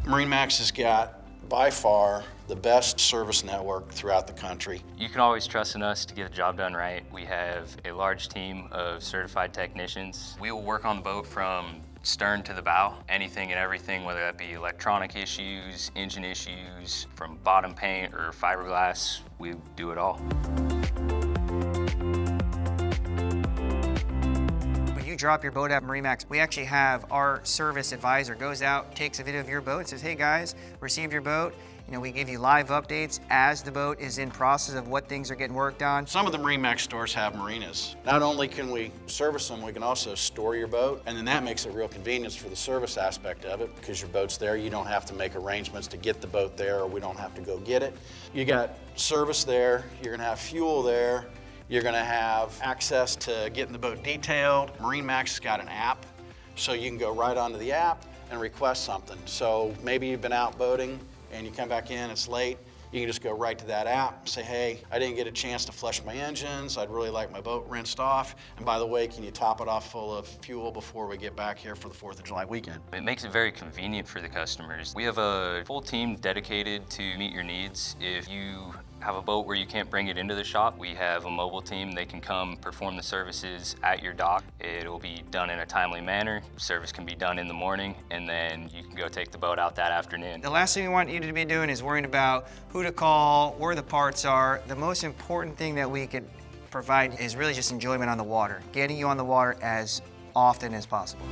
MarineMax has got, by far, the best service network throughout the country. You can always trust in us to get the job done right. We have a large team of certified technicians. We will work on the boat from stern to the bow, anything and everything, whether that be electronic issues, engine issues, from bottom paint or fiberglass, we do it all. Drop your boat at MarineMax, we actually have our service advisor goes out, takes a video of your boat, and says, hey guys, received your boat. You know, we give you live updates as the boat is in process of what things are getting worked on. Some of the MarineMax stores have marinas. Not only can we service them, we can also store your boat, and then that makes it real convenience for the service aspect of it, because your boat's there. You don't have to make arrangements to get the boat there, or we don't have to go get it. You got service there, you're gonna have fuel there, you're gonna have access to getting the boat detailed. MarineMax has got an app, so you can go right onto the app and request something. So maybe you've been out boating and you come back in, it's late, you can just go right to that app and say, hey, I didn't get a chance to flush my engines, I'd really like my boat rinsed off, and by the way, can you top it off full of fuel before we get back here for the 4th of July weekend? It makes it very convenient for the customers. We have a full team dedicated to meet your needs. If you have a boat where you can't bring it into the shop, we have a mobile team. They can come perform the services at your dock. It'll be done in a timely manner. Service can be done in the morning, and then you can go take the boat out that afternoon. The last thing we want you to be doing is worrying about who to call, where the parts are. The most important thing that we could provide is really just enjoyment on the water, getting you on the water as often as possible.